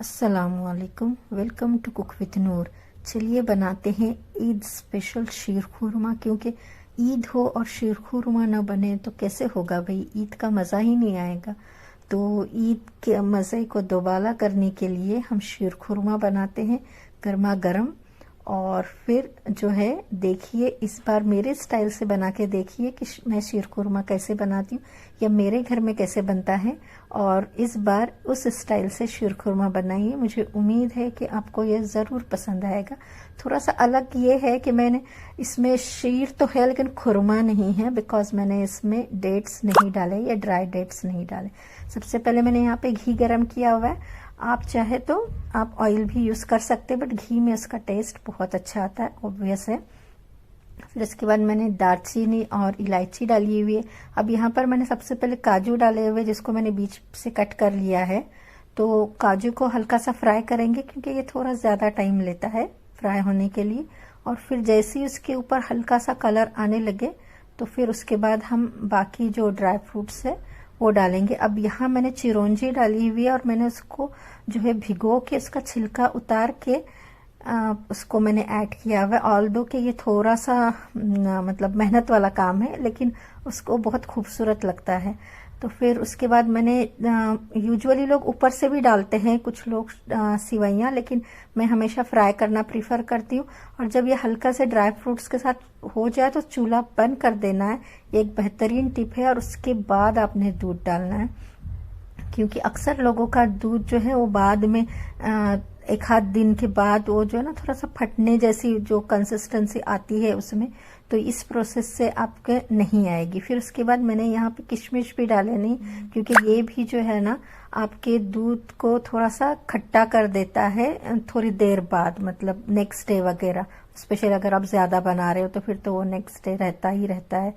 अस्सलामुअलैकुम। Welcome to cook with नूर। चलिए बनाते हैं ईद स्पेशल शीर खुरमा, क्योंकि ईद हो और शीर खुरमा ना बने तो कैसे होगा भाई, ईद का मज़ा ही नहीं आएगा। तो ईद के मज़े को दोबारा करने के लिए हम शीर खुरमा बनाते हैं गर्मा गर्म। और फिर जो है देखिए, इस बार मेरे स्टाइल से बना के देखिए कि मैं शीर खुरमा कैसे बनाती हूँ या मेरे घर में कैसे बनता है, और इस बार उस स्टाइल से शीर खुरमा बनाइए। मुझे उम्मीद है कि आपको ये ज़रूर पसंद आएगा। थोड़ा सा अलग ये है कि मैंने इसमें शीर तो है लेकिन खुरमा नहीं है, बिकॉज मैंने इसमें डेट्स नहीं डाले या ड्राई डेट्स नहीं डाले। सबसे पहले मैंने यहाँ पे घी गरम किया हुआ है। आप चाहे तो आप ऑयल भी यूज़ कर सकते हैं, बट घी में उसका टेस्ट बहुत अच्छा आता है, ऑब्वियस है। फिर इसके बाद मैंने दालचीनी और इलायची डाली हुई है। अब यहाँ पर मैंने सबसे पहले काजू डाले हुए, जिसको मैंने बीच से कट कर लिया है। तो काजू को हल्का सा फ्राई करेंगे, क्योंकि ये थोड़ा ज़्यादा टाइम लेता है फ्राई होने के लिए। और फिर जैसे ही उसके ऊपर हल्का सा कलर आने लगे तो फिर उसके बाद हम बाकी जो ड्राई फ्रूट्स है वो डालेंगे। अब यहाँ मैंने चिरौंजी डाली हुई है और मैंने उसको जो है भिगो के उसका छिलका उतार के उसको मैंने ऐड किया हुआ है। ऑल्दो कि ये थोड़ा सा मतलब मेहनत वाला काम है, लेकिन उसको बहुत खूबसूरत लगता है। तो फिर उसके बाद मैंने यूजुअली लोग ऊपर से भी डालते हैं कुछ लोग सिवैयाँ, लेकिन मैं हमेशा फ्राई करना प्रीफर करती हूँ। और जब ये हल्का से ड्राई फ्रूट्स के साथ हो जाए तो चूल्हा बंद कर देना है, ये एक बेहतरीन टिप है। और उसके बाद आपने दूध डालना है, क्योंकि अक्सर लोगों का दूध जो है वो बाद में एक आध दिन के बाद वो जो है ना थोड़ा सा फटने जैसी जो कंसिस्टेंसी आती है उसमें, तो इस प्रोसेस से आपके नहीं आएगी। फिर उसके बाद मैंने यहाँ पे किशमिश भी डाले नहीं, क्योंकि ये भी जो है ना आपके दूध को थोड़ा सा खट्टा कर देता है थोड़ी देर बाद, मतलब नेक्स्ट डे वगैरह। स्पेशल अगर आप ज़्यादा बना रहे हो तो फिर तो वो नेक्स्ट डे रहता ही रहता है।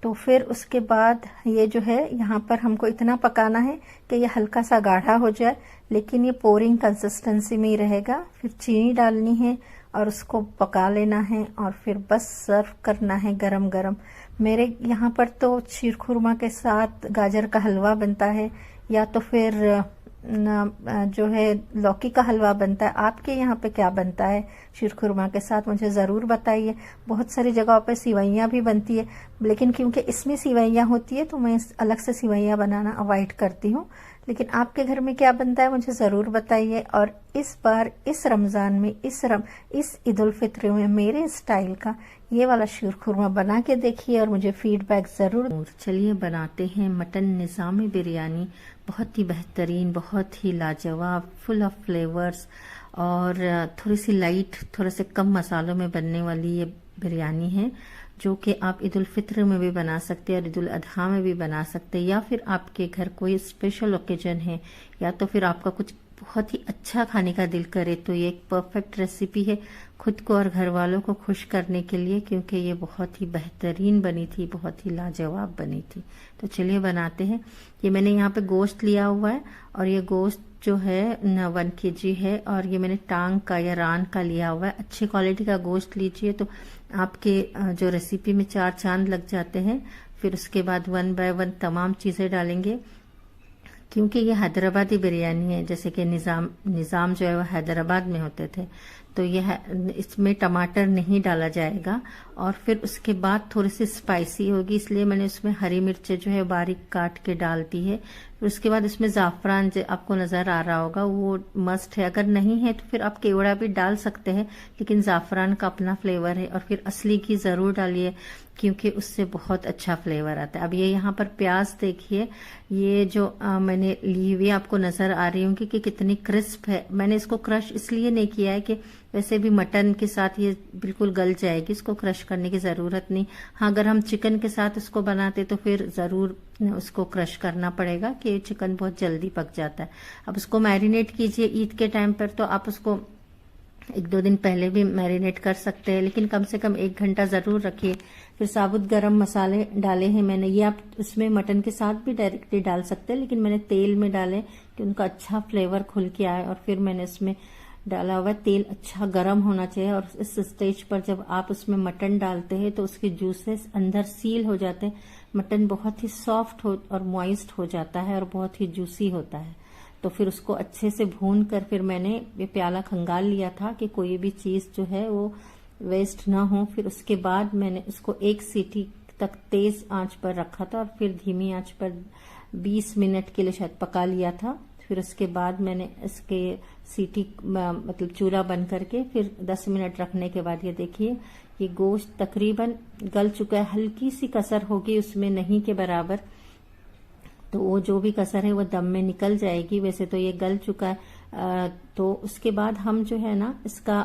तो फिर उसके बाद ये जो है यहाँ पर हमको इतना पकाना है कि ये हल्का सा गाढ़ा हो जाए, लेकिन ये पोरिंग कंसिस्टेंसी में ही रहेगा। फिर चीनी डालनी है और उसको पका लेना है, और फिर बस सर्व करना है गरम गरम। मेरे यहाँ पर तो शीर खुरमा के साथ गाजर का हलवा बनता है, या तो फिर जो है लौकी का हलवा बनता है। आपके यहाँ पे क्या बनता है शीर खुरमा के साथ, मुझे ज़रूर बताइए। बहुत सारी जगहों पे सिवैयाँ भी बनती है, लेकिन क्योंकि इसमें सिवैयाँ होती है तो मैं अलग से सिवैयाँ बनाना अवॉइड करती हूँ। लेकिन आपके घर में क्या बनता है मुझे ज़रूर बताइए। और इस बार इस रमज़ान में इस ईद उल फित्र में मेरे स्टाइल का ये वाला शीर खुरमा बना के देखिए और मुझे फीडबैक ज़रूर। चलिए बनाते हैं मटन निज़ामी बिरयानी। बहुत ही बेहतरीन, बहुत ही लाजवाब, फुल ऑफ फ्लेवर्स, और थोड़ी सी लाइट, थोड़े से कम मसालों में बनने वाली ये बिरयानी है, जो कि आप ईद उल फित्र में भी बना सकते हैं और ईद उल अजहा में भी बना सकते हैं, या फिर आपके घर कोई स्पेशल ओकेजन है, या तो फिर आपका कुछ बहुत ही अच्छा खाने का दिल करे, तो ये एक परफेक्ट रेसिपी है खुद को और घर वालों को खुश करने के लिए, क्योंकि ये बहुत ही बेहतरीन बनी थी, बहुत ही लाजवाब बनी थी। तो चलिए बनाते हैं। ये मैंने यहाँ पे गोश्त लिया हुआ है, और ये गोश्त जो है 1 kg है, और ये मैंने टांग का या रान का लिया हुआ है। अच्छी क्वालिटी का गोश्त लीजिए तो आपके जो रेसिपी में 4 चांद लग जाते हैं। फिर उसके बाद 1 बाय 1 तमाम चीज़ें डालेंगे, क्योंकि ये हैदराबादी बिरयानी है, जैसे कि निज़ाम जो है वो हैदराबाद में होते थे, तो यह इसमें टमाटर नहीं डाला जाएगा। और फिर उसके बाद थोड़ी सी स्पाइसी होगी, इसलिए मैंने उसमें हरी मिर्चें जो है बारीक काट के डालती है। फिर उसके बाद इसमें ज़ाफ़रान जो आपको नज़र आ रहा होगा वो मस्ट है, अगर नहीं है तो फिर आप केवड़ा भी डाल सकते हैं, लेकिन ज़ाफ़रान का अपना फ्लेवर है। और फिर असली घी ज़रूर डालिए, क्योंकि उससे बहुत अच्छा फ्लेवर आता है। अब ये यहाँ पर प्याज देखिए, ये जो मैंने ली हुई आपको नज़र आ रही होंगी कि कितनी क्रिस्प है। मैंने इसको क्रश इसलिए नहीं किया है कि वैसे भी मटन के साथ ये बिल्कुल गल जाएगी, इसको क्रश करने की ज़रूरत नहीं। हाँ, अगर हम चिकन के साथ इसको बनाते तो फिर ज़रूर उसको क्रश करना पड़ेगा, कि चिकन बहुत जल्दी पक जाता है। अब उसको मैरिनेट कीजिए ईद के टाइम पर, तो आप उसको 1-2 दिन पहले भी मैरिनेट कर सकते हैं, लेकिन कम से कम 1 घंटा ज़रूर रखिए। फिर साबुत गरम मसाले डाले हैं मैंने, ये आप उसमें मटन के साथ भी डायरेक्टली डाल सकते हैं, लेकिन मैंने तेल में डाले कि उनका अच्छा फ्लेवर खुल के आए। और फिर मैंने उसमें डाला हुआ तेल अच्छा गरम होना चाहिए, और इस स्टेज पर जब आप उसमें मटन डालते हैं तो उसके जूसेस अंदर सील हो जाते हैं, मटन बहुत ही सॉफ्ट हो और मॉइस्ट हो जाता है और बहुत ही जूसी होता है। तो फिर उसको अच्छे से भून कर फिर मैंने ये प्याला खंगाल लिया था कि कोई भी चीज़ जो है वो वेस्ट ना हो। फिर उसके बाद मैंने उसको 1 सीटी तक तेज आंच पर रखा था और फिर धीमी आंच पर 20 मिनट के लिए शायद पका लिया था। फिर उसके बाद मैंने इसके सीटी मतलब चूल्हा बंद करके फिर 10 मिनट रखने के बाद ये देखिए ये गोश्त तकरीबन गल चुका है। हल्की सी कसर होगी उसमें, नहीं के बराबर, तो वो जो भी कसर है वो दम में निकल जाएगी। वैसे तो ये गल चुका है। तो उसके बाद हम जो है ना इसका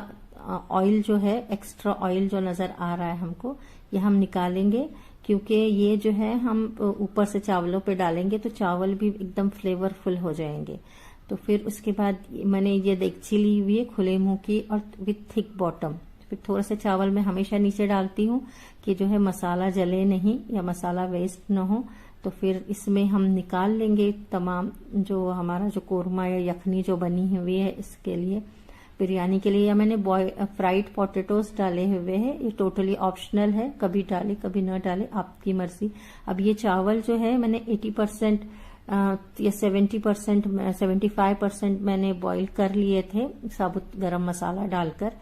ऑयल जो है, एक्स्ट्रा ऑयल जो नजर आ रहा है हमको, ये हम निकालेंगे, क्योंकि ये जो है हम ऊपर से चावलों पे डालेंगे तो चावल भी एकदम फ्लेवरफुल हो जाएंगे। तो फिर उसके बाद मैंने ये देगची ली हुई है खुले मुंह की और विथ थिक बॉटम। फिर थोड़ा सा चावल मैं हमेशा नीचे डालती हूँ कि जो है मसाला जले नहीं या मसाला वेस्ट ना हो। तो फिर इसमें हम निकाल लेंगे तमाम जो हमारा जो कोरमा या यखनी जो बनी हुई है इसके लिए, बिरयानी के लिए। या मैंने फ्राइड पोटैटोज डाले हुए हैं, ये टोटली ऑप्शनल है, कभी डाले कभी न डाले, आपकी मर्जी। अब ये चावल जो है मैंने 80% या 70%, 75% मैंने बॉईल कर लिए थे साबुत गरम मसाला डालकर।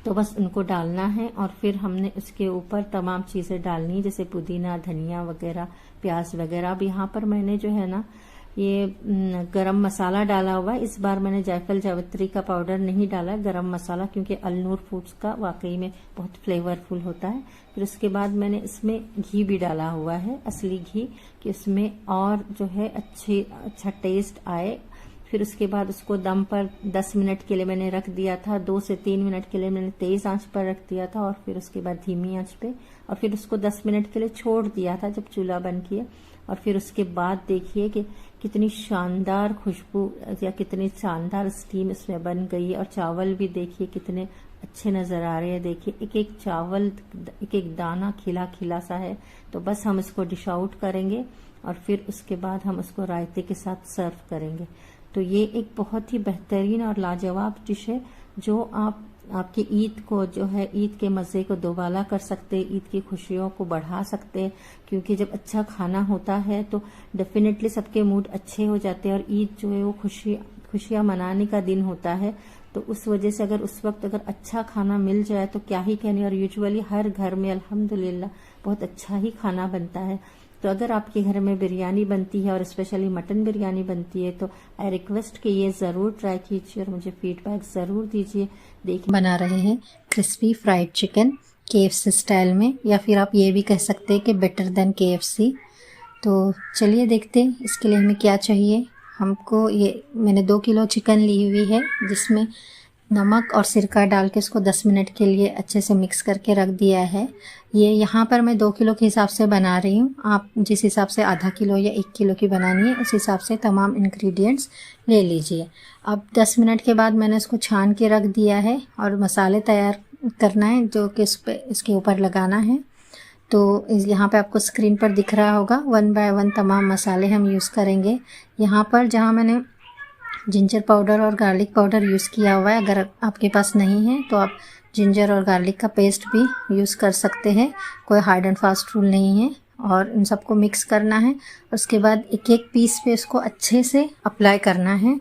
तो बस उनको डालना है और फिर हमने उसके ऊपर तमाम चीज़ें डालनी, जैसे पुदीना, धनिया वगैरह, प्याज वगैरह। अब यहाँ पर मैंने जो है ना ये गरम मसाला डाला हुआ है। इस बार मैंने जायफल जावित्री का पाउडर नहीं डाला, गरम मसाला, क्योंकि अलनूर फूड्स का वाकई में बहुत फ्लेवरफुल होता है। फिर उसके बाद मैंने इसमें घी भी डाला हुआ है, असली घी, कि उसमें और जो है अच्छा टेस्ट आए। फिर उसके बाद उसको दम पर 10 मिनट के लिए मैंने रख दिया था। 2 से 3 मिनट के लिए मैंने तेज आंच पर रख दिया था और फिर उसके बाद धीमी आंच पे, और फिर उसको 10 मिनट के लिए छोड़ दिया था जब चूल्हा बंद किया। और फिर उसके बाद देखिए कि कितनी शानदार खुशबू या कितनी शानदार स्टीम इसमें बन गई, और चावल भी देखिए कितने अच्छे नजर आ रहे हैं। देखिए एक एक चावल, एक एक दाना खिला खिला सा है। तो बस हम इसको डिश आउट करेंगे और फिर उसके बाद हम उसको रायते के साथ सर्व करेंगे। तो ये एक बहुत ही बेहतरीन और लाजवाब डिश है जो आपकी ईद को जो है, ईद के मज़े को दोबाला कर सकते हैं, ईद की खुशियों को बढ़ा सकते हैं। क्योंकि जब अच्छा खाना होता है तो डेफिनेटली सबके मूड अच्छे हो जाते हैं, और ईद जो है वो खुशियाँ मनाने का दिन होता है। तो उस वजह से अगर उस वक्त अगर अच्छा खाना मिल जाए तो क्या ही कहने। और यूजुअली हर घर में अल्हम्दुलिल्लाह बहुत अच्छा ही खाना बनता है। तो अगर आपके घर में बिरयानी बनती है और स्पेशली मटन बिरयानी बनती है तो आई रिक्वेस्ट कि ये ज़रूर ट्राई कीजिए और मुझे फीडबैक ज़रूर दीजिए। देखिए बना रहे हैं crispy fried chicken KFC style में, या फिर आप ये भी कह सकते हैं कि बेटर देन KFC। तो चलिए देखते हैं इसके लिए हमें क्या चाहिए। हमको ये मैंने 2 किलो चिकन ली हुई है, जिसमें नमक और सिरका डाल के इसको 10 मिनट के लिए अच्छे से मिक्स करके रख दिया है। ये यहाँ पर मैं 2 किलो के हिसाब से बना रही हूँ। आप जिस हिसाब से आधा किलो या 1 किलो की बनानी है उस हिसाब से तमाम इंग्रेडिएंट्स ले लीजिए। अब 10 मिनट के बाद मैंने इसको छान के रख दिया है और मसाले तैयार करना है जो कि इसके ऊपर लगाना है। तो यहाँ पे आपको स्क्रीन पर दिख रहा होगा 1 बाय 1 तमाम मसाले हम यूज़ करेंगे। यहाँ पर जहाँ मैंने जिंजर पाउडर और गार्लिक पाउडर यूज़ किया हुआ है, अगर आपके पास नहीं है तो आप जिंजर और गार्लिक का पेस्ट भी यूज़ कर सकते हैं, कोई हार्ड एंड फास्ट रूल नहीं है। और इन सबको मिक्स करना है। उसके बाद एक एक पीस पे इसको अच्छे से अप्लाई करना है।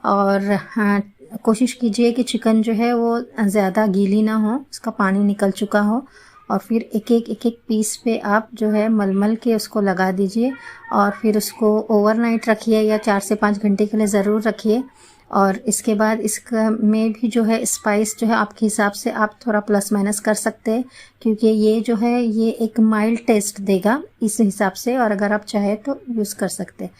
और हाँ, कोशिश कीजिए कि चिकन जो है वो ज़्यादा गीली ना हो, उसका पानी निकल चुका हो। और फिर एक एक पीस पे आप जो है मलमल के उसको लगा दीजिए और फिर उसको ओवरनाइट रखिए या 4 से 5 घंटे के लिए ज़रूर रखिए। और इसके बाद इसका में भी जो है स्पाइस जो है आपके हिसाब से आप थोड़ा प्लस माइनस कर सकते हैं, क्योंकि ये जो है ये एक माइल्ड टेस्ट देगा इस हिसाब से, और अगर आप चाहे तो यूज़ कर सकते हैं।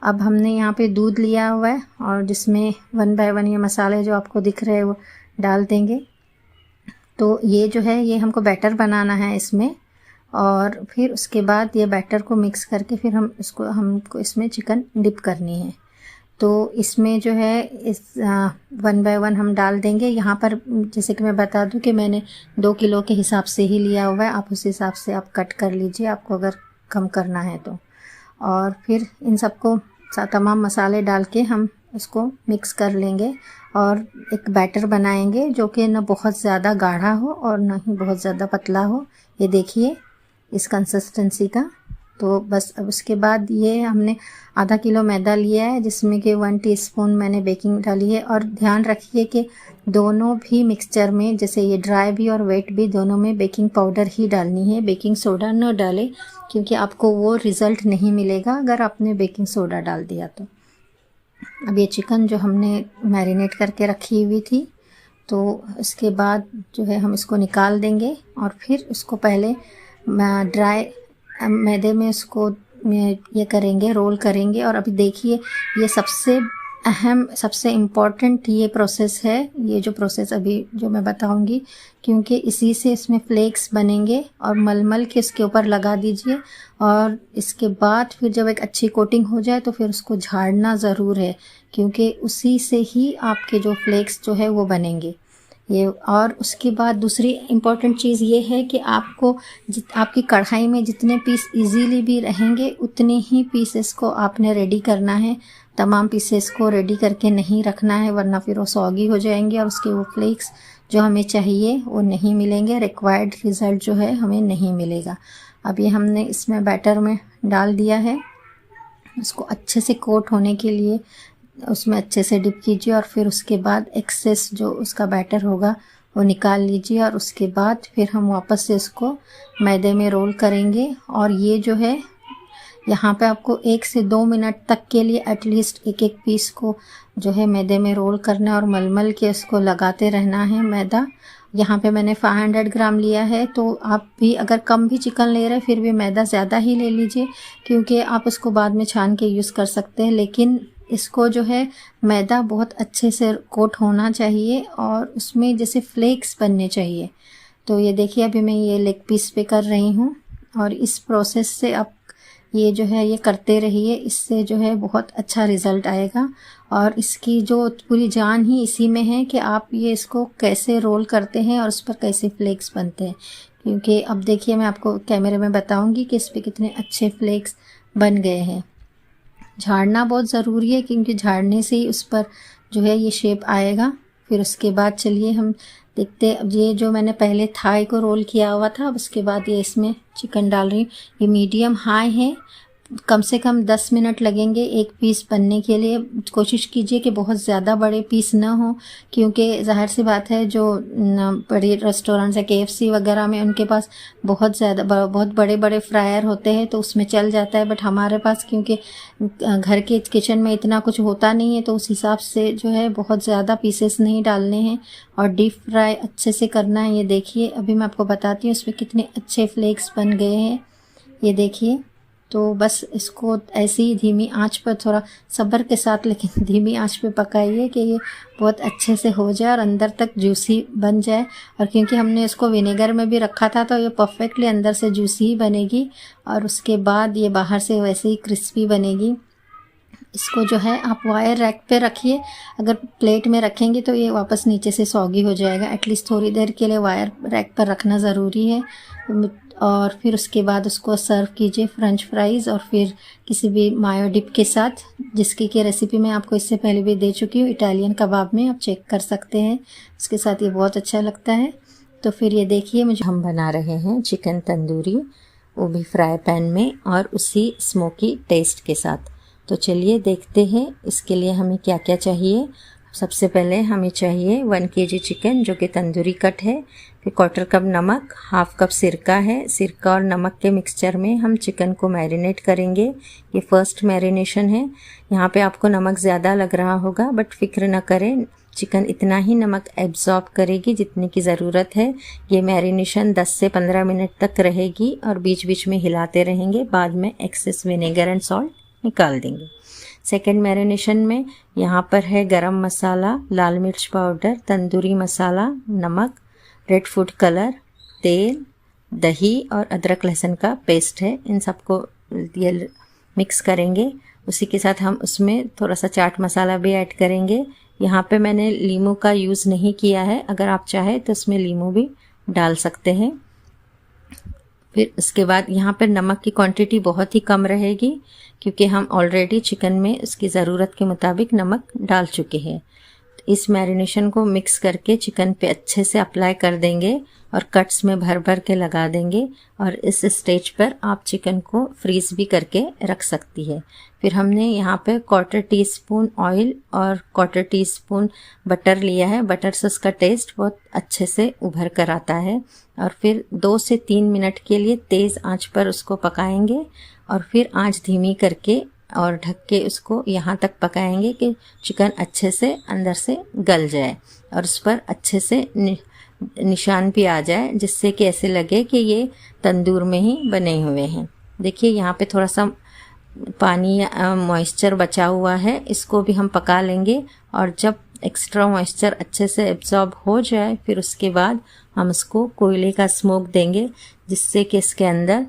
अब हमने यहाँ पे दूध लिया हुआ है और जिसमें 1 बाय 1 ये मसाले जो आपको दिख रहे हैं वो डाल देंगे। तो ये जो है ये हमको बैटर बनाना है इसमें, और फिर उसके बाद ये बैटर को मिक्स करके फिर हमको इसमें चिकन डिप करनी है। तो इसमें जो है इस 1 बाय 1 हम डाल देंगे। यहाँ पर जैसे कि मैं बता दूं कि मैंने 2 किलो के हिसाब से ही लिया हुआ है, आप उस हिसाब से आप कट कर लीजिए आपको अगर कम करना है तो। और फिर इन सबको तमाम मसाले डाल के हम इसको मिक्स कर लेंगे और एक बैटर बनाएंगे जो कि न बहुत ज़्यादा गाढ़ा हो और न ही बहुत ज़्यादा पतला हो। ये देखिए इस कंसिस्टेंसी का तो बस अब उसके बाद ये हमने आधा किलो मैदा लिया है, जिसमें कि 1 टीस्पून मैंने बेकिंग डाली है। और ध्यान रखिए कि दोनों भी मिक्सचर में, जैसे ये ड्राई भी और वेट भी, दोनों में बेकिंग पाउडर ही डालनी है, बेकिंग सोडा न डालें, क्योंकि आपको वो रिज़ल्ट नहीं मिलेगा अगर आपने बेकिंग सोडा डाल दिया तो। अब ये चिकन जो हमने मैरिनेट करके रखी हुई थी, तो इसके बाद जो है हम इसको निकाल देंगे और फिर उसको पहले ड्राई मैदे में उसको ये करेंगे, रोल करेंगे। और अभी देखिए ये सबसे अहम, सबसे इम्पॉर्टेंट ये प्रोसेस है, ये जो प्रोसेस अभी जो मैं बताऊंगी, क्योंकि इसी से इसमें फ्लेक्स बनेंगे। और मलमल के इसके ऊपर लगा दीजिए और इसके बाद फिर जब एक अच्छी कोटिंग हो जाए तो फिर उसको झाड़ना ज़रूर है, क्योंकि उसी से ही आपके जो फ्लेक्स जो है वो बनेंगे ये। और उसके बाद दूसरी इम्पॉर्टेंट चीज़ ये है कि आपको आपकी कढ़ाई में जितने पीस इजीली भी रहेंगे उतने ही पीसेस को आपने रेडी करना है। तमाम पीसेस को रेडी करके नहीं रखना है, वरना फिर वो सॉगी हो जाएंगे और उसके वो फ्लेक्स जो हमें चाहिए वो नहीं मिलेंगे, रिक्वायर्ड रिज़ल्ट जो है हमें नहीं मिलेगा। अब ये हमने इसमें बैटर में डाल दिया है, उसको अच्छे से कोट होने के लिए उसमें अच्छे से डिप कीजिए और फिर उसके बाद एक्सेस जो उसका बैटर होगा वो निकाल लीजिए। और उसके बाद फिर हम वापस से इसको मैदे में रोल करेंगे। और ये जो है यहाँ पे आपको 1 से 2 मिनट तक के लिए एटलीस्ट एक एक पीस को जो है मैदे में रोल करना है और मलमल के इसको लगाते रहना है मैदा। यहाँ पे मैंने 500 ग्राम लिया है, तो आप भी अगर कम भी चिकन ले रहे हैं फिर भी मैदा ज़्यादा ही ले लीजिए, क्योंकि आप उसको बाद में छान के यूज़ कर सकते हैं। लेकिन इसको जो है मैदा बहुत अच्छे से कोट होना चाहिए और उसमें जैसे फ्लेक्स बनने चाहिए। तो ये देखिए अभी मैं ये लेग पीस पे कर रही हूँ और इस प्रोसेस से आप ये जो है ये करते रहिए, इससे जो है बहुत अच्छा रिज़ल्ट आएगा। और इसकी जो पूरी जान ही इसी में है कि आप ये इसको कैसे रोल करते हैं और उस पर कैसे फ्लेक्स बनते हैं। क्योंकि अब देखिए मैं आपको कैमरे में बताऊंगी कि इस पर कितने अच्छे फ्लेक्स बन गए हैं। झाड़ना बहुत ज़रूरी है, क्योंकि झाड़ने से ही उस पर जो है ये शेप आएगा। फिर उसके बाद चलिए हम देखते, अब ये जो मैंने पहले थाई को रोल किया हुआ था, अब उसके बाद ये इसमें चिकन डाल रही हूँ। ये मीडियम हाई है, कम से कम 10 मिनट लगेंगे एक पीस बनने के लिए। कोशिश कीजिए कि बहुत ज़्यादा बड़े पीस ना हो, क्योंकि जाहिर सी बात है जो बड़े रेस्टोरेंट्स है KFC वगैरह में उनके पास बहुत बड़े बड़े फ्रायर होते हैं तो उसमें चल जाता है। बट हमारे पास क्योंकि घर के किचन में इतना कुछ होता नहीं है, तो उस हिसाब से जो है बहुत ज़्यादा पीसेस नहीं डालने हैं और डीप फ्राई अच्छे से करना है। ये देखिए अभी मैं आपको बताती हूँ इसमें कितने अच्छे फ्लेक्स बन गए हैं, ये देखिए। तो बस इसको ऐसे ही धीमी आंच पर, थोड़ा सब्र के साथ लेकिन धीमी आंच पे पकाइए कि ये बहुत अच्छे से हो जाए और अंदर तक जूसी बन जाए। और क्योंकि हमने इसको विनेगर में भी रखा था तो ये परफेक्टली अंदर से जूसी ही बनेगी और उसके बाद ये बाहर से वैसे ही क्रिस्पी बनेगी। इसको जो है आप वायर रैक पे रखिए, अगर प्लेट में रखेंगे तो ये वापस नीचे से सॉगी हो जाएगा। एटलीस्ट थोड़ी देर के लिए वायर रैक पर रखना ज़रूरी है। और फिर उसके बाद उसको सर्व कीजिए फ्रेंच फ्राइज़ और फिर किसी भी मायो डिप के साथ, जिसकी की रेसिपी मैं आपको इससे पहले भी दे चुकी हूँ इटालियन कबाब में, आप चेक कर सकते हैं। उसके साथ ये बहुत अच्छा लगता है। तो फिर ये देखिए हम बना रहे हैं चिकन तंदूरी, वो भी फ्राई पैन में और उसी स्मोकी टेस्ट के साथ। तो चलिए देखते हैं इसके लिए हमें क्या क्या चाहिए। सबसे पहले हमें चाहिए 1 kg चिकन जो कि तंदूरी कट है, फिर 1/4 कप नमक, 1/2 कप सिरका है। सिरका और नमक के मिक्सचर में हम चिकन को मैरिनेट करेंगे, ये फर्स्ट मैरिनेशन है। यहाँ पे आपको नमक ज़्यादा लग रहा होगा बट फिक्र न करें, चिकन इतना ही नमक एब्जॉर्ब करेगी जितनी की ज़रूरत है। ये मैरिनेशन 10 से 15 मिनट तक रहेगी और बीच बीच में हिलाते रहेंगे, बाद में एक्सेस विनेगर एंड सॉल्ट निकाल देंगे। सेकेंड मैरिनेशन में यहाँ पर है गरम मसाला, लाल मिर्च पाउडर, तंदूरी मसाला, नमक, रेड फूड कलर, तेल, दही और अदरक लहसुन का पेस्ट है। इन सबको ये मिक्स करेंगे। उसी के साथ हम उसमें थोड़ा सा चाट मसाला भी ऐड करेंगे। यहाँ पे मैंने लीमू का यूज़ नहीं किया है, अगर आप चाहें तो उसमें लीमू भी डाल सकते हैं। फिर उसके बाद यहाँ पर नमक की क्वांटिटी बहुत ही कम रहेगी, क्योंकि हम ऑलरेडी चिकन में उसकी ज़रूरत के मुताबिक नमक डाल चुके हैं। इस मैरिनेशन को मिक्स करके चिकन पे अच्छे से अप्लाई कर देंगे और कट्स में भर भर के लगा देंगे। और इस स्टेज पर आप चिकन को फ्रीज भी करके रख सकती है। फिर हमने यहाँ पे 1/4 टीस्पून ऑयल और 1/4 टीस्पून बटर लिया है। बटर से उसका टेस्ट बहुत अच्छे से उभर कर आता है। और फिर 2 से 3 मिनट के लिए तेज़ आंच पर उसको पकाएंगे और फिर आंच धीमी करके और ढक के उसको यहाँ तक पकाएंगे कि चिकन अच्छे से अंदर से गल जाए और उस पर अच्छे से निशान भी आ जाए, जिससे कि ऐसे लगे कि ये तंदूर में ही बने हुए हैं। देखिए यहाँ पे थोड़ा सा पानी मॉइस्चर बचा हुआ है, इसको भी हम पका लेंगे। और जब एक्स्ट्रा मॉइस्चर अच्छे से एब्जॉर्ब हो जाए फिर उसके बाद हम उसको कोयले का स्मोक देंगे, जिससे कि इसके अंदर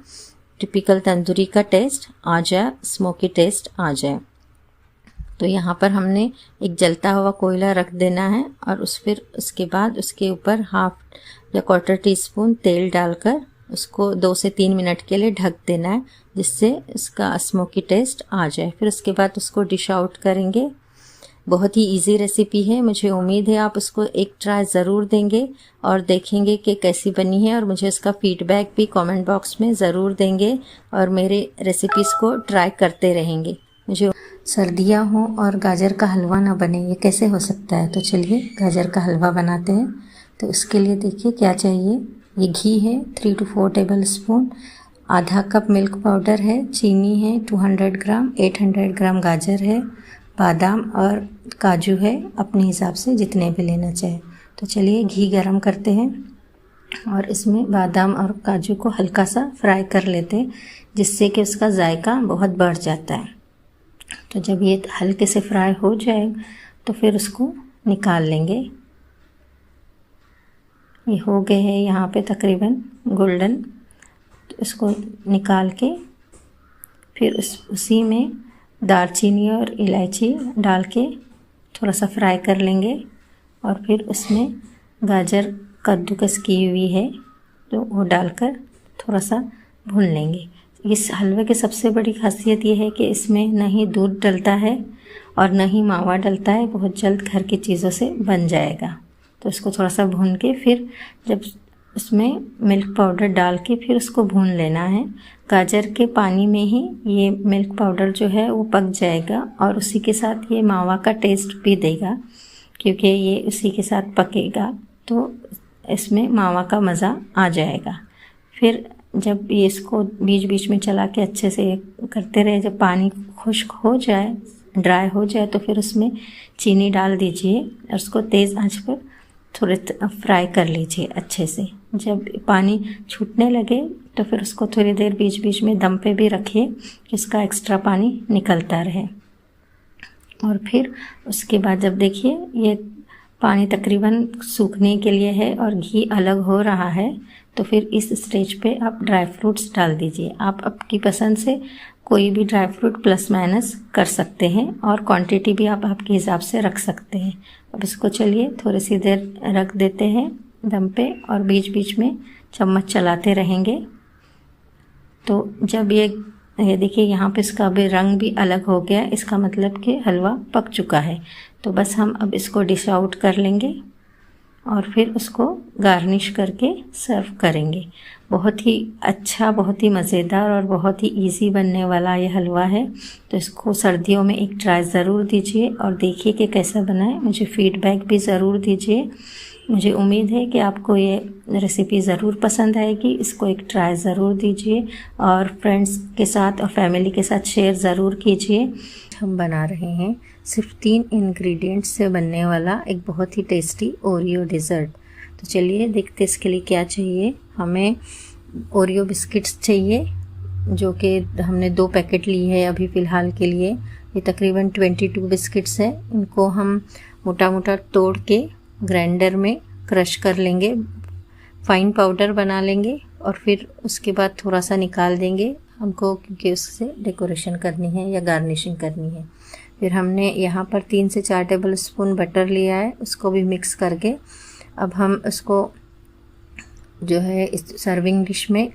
टिपिकल तंदूरी का टेस्ट आ जाए, स्मोकी टेस्ट आ जाए। तो यहाँ पर हमने एक जलता हुआ कोयला रख देना है और फिर उसके बाद उसके ऊपर 1/2 या 1/4 टीस्पून तेल डालकर उसको 2 से 3 मिनट के लिए ढक देना है, जिससे इसका स्मोकी टेस्ट आ जाए। फिर उसके बाद उसको डिश आउट करेंगे। बहुत ही इजी रेसिपी है, मुझे उम्मीद है आप उसको एक ट्राई ज़रूर देंगे और देखेंगे कि कैसी बनी है और मुझे उसका फीडबैक भी कमेंट बॉक्स में ज़रूर देंगे और मेरे रेसिपीज़ को ट्राई करते रहेंगे। मुझे सर्दियाँ हों और गाजर का हलवा ना बने, ये कैसे हो सकता है। तो चलिए गाजर का हलवा बनाते हैं। तो उसके लिए देखिए क्या चाहिए। ये घी है 3 to 4 टेबल स्पून, आधा कप मिल्क पाउडर है, चीनी है 200 ग्राम, 800 ग्राम गाजर है, बादाम और काजू है अपने हिसाब से जितने भी लेना चाहे। तो चलिए घी गरम करते हैं और इसमें बादाम और काजू को हल्का सा फ्राई कर लेते हैं, जिससे कि उसका जायका बहुत बढ़ जाता है। तो जब ये हल्के से फ्राई हो जाए तो फिर उसको निकाल लेंगे। ये हो गए हैं यहाँ पे तकरीबन गोल्डन। तो इसको निकाल के फिर उसी में दालचीनी और इलायची डाल के थोड़ा सा फ्राई कर लेंगे और फिर उसमें गाजर कद्दूकस की हुई है तो वो डालकर थोड़ा सा भून लेंगे। इस हलवे की सबसे बड़ी खासियत ये है कि इसमें न ही दूध डलता है और न ही मावा डलता है, बहुत जल्द घर की चीज़ों से बन जाएगा। तो इसको थोड़ा सा भून के फिर जब उसमें मिल्क पाउडर डाल के फिर उसको भून लेना है। गाजर के पानी में ही ये मिल्क पाउडर जो है वो पक जाएगा और उसी के साथ ये मावा का टेस्ट भी देगा, क्योंकि ये उसी के साथ पकेगा तो इसमें मावा का मज़ा आ जाएगा। फिर जब ये इसको बीच बीच में चला के अच्छे से करते रहे, जब पानी खुश्क हो जाए, ड्राई हो जाए, तो फिर उसमें चीनी डाल दीजिए और उसको तेज़ आंच पर थोड़े फ्राई कर लीजिए अच्छे से। जब पानी छूटने लगे तो फिर उसको थोड़ी देर बीच बीच में दम पे भी रखिए कि उसका एक्स्ट्रा पानी निकलता रहे। और फिर उसके बाद जब देखिए ये पानी तकरीबन सूखने के लिए है और घी अलग हो रहा है, तो फिर इस स्टेज पे आप ड्राई फ्रूट्स डाल दीजिए। आप आपकी पसंद से कोई भी ड्राई फ्रूट प्लस माइनस कर सकते हैं और क्वांटिटी भी आप आपके हिसाब से रख सकते हैं। अब इसको चलिए थोड़ी सी देर रख देते हैं दम पे और बीच बीच में चम्मच चलाते रहेंगे। तो जब ये देखिए यहाँ पे इसका अभी रंग भी अलग हो गया, इसका मतलब कि हलवा पक चुका है। तो बस हम अब इसको डिश आउट कर लेंगे और फिर उसको गार्निश करके सर्व करेंगे। बहुत ही अच्छा, बहुत ही मज़ेदार और बहुत ही इजी बनने वाला ये हलवा है। तो इसको सर्दियों में एक ट्राई ज़रूर दीजिए और देखिए कि कैसा बना है। मुझे फीडबैक भी ज़रूर दीजिए। मुझे उम्मीद है कि आपको ये रेसिपी ज़रूर पसंद आएगी। इसको एक ट्राई ज़रूर दीजिए और फ्रेंड्स के साथ और फैमिली के साथ शेयर ज़रूर कीजिए। हम बना रहे हैं सिर्फ 3 इंग्रेडिएंट्स से बनने वाला एक बहुत ही टेस्टी ओरियो डिज़र्ट। तो चलिए देखते इसके लिए क्या चाहिए। हमें ओरियो बिस्किट्स चाहिए, जो कि हमने 2 पैकेट लिए है अभी फ़िलहाल के लिए। ये तकरीबन 22 बिस्किट्स है। इनको हम मोटा मोटा तोड़ के ग्राइंडर में क्रश कर लेंगे, फाइन पाउडर बना लेंगे और फिर उसके बाद थोड़ा सा निकाल देंगे हमको, क्योंकि उससे डेकोरेशन करनी है या गार्निशिंग करनी है। फिर हमने यहाँ पर 3 से 4 टेबल स्पून बटर लिया है, उसको भी मिक्स करके अब हम उसको जो है इस सर्विंग डिश में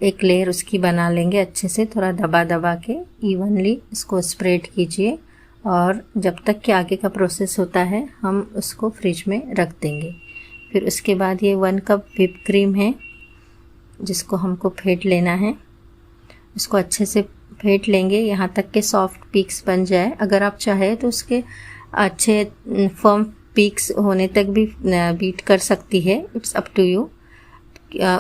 एक लेयर उसकी बना लेंगे अच्छे से। थोड़ा दबा दबा के इवनली इसको स्प्रेड कीजिए और जब तक कि आगे का प्रोसेस होता है हम उसको फ्रिज में रख देंगे। फिर उसके बाद ये 1 कप व्हिप क्रीम है जिसको हमको फेंट लेना है। इसको अच्छे से फेंट लेंगे यहाँ तक के सॉफ्ट पीक्स बन जाए। अगर आप चाहे तो उसके अच्छे फर्म पीक्स होने तक भी बीट कर सकती है, इट्स अप टू यू।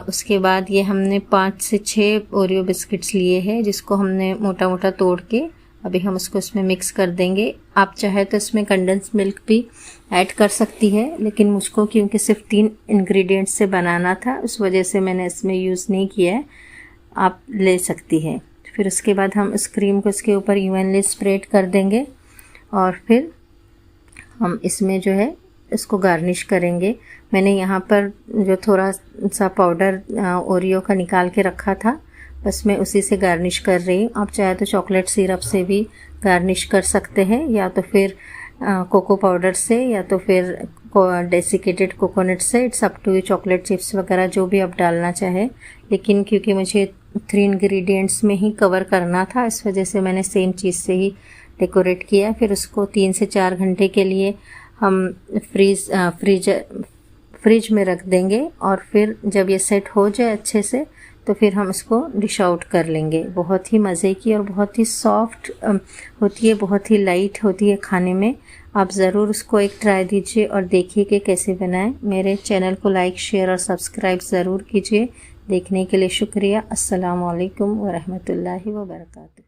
उसके बाद ये हमने 5 से 6 ओरियो बिस्किट्स लिए हैं जिसको हमने मोटा मोटा तोड़ के अभी हम उसको इसमें मिक्स कर देंगे। आप चाहे तो इसमें कंडेंस मिल्क भी ऐड कर सकती है, लेकिन मुझको क्योंकि सिर्फ 3 इंग्रेडिएंट्स से बनाना था उस वजह से मैंने इसमें यूज़ नहीं किया है, आप ले सकती है। फिर उसके बाद हम इस क्रीम को इसके ऊपर इवनली स्प्रेड कर देंगे और फिर हम इसमें जो है इसको गार्निश करेंगे। मैंने यहाँ पर जो थोड़ा सा पाउडर ओरियो का निकाल के रखा था, बस मैं उसी से गार्निश कर रही हूँ। आप चाहे तो चॉकलेट सिरप से भी गार्निश कर सकते हैं, या तो फिर कोको पाउडर से, या तो फिर डेसिकेटेड कोकोनट से, it's up to you. Chocolate chips वगैरह जो भी आप डालना चाहे, लेकिन क्योंकि मुझे 3 इंग्रेडिएंट्स में ही कवर करना था इस वजह से मैंने सेम चीज़ से ही डेकोरेट किया। फिर उसको 3 से 4 घंटे के लिए हम फ्रिज में रख देंगे और फिर जब ये सेट हो जाए अच्छे से तो फिर हम इसको डिश आउट कर लेंगे। बहुत ही मज़े की और बहुत ही सॉफ्ट होती है, बहुत ही लाइट होती है खाने में। आप ज़रूर उसको एक ट्राई दीजिए और देखिए कि कैसे बनाएं। मेरे चैनल को लाइक, शेयर और सब्सक्राइब ज़रूर कीजिए। देखने के लिए शुक्रिया। अस्सलाम वालेकुम व रहमतुल्लाहि व बरकातुहू।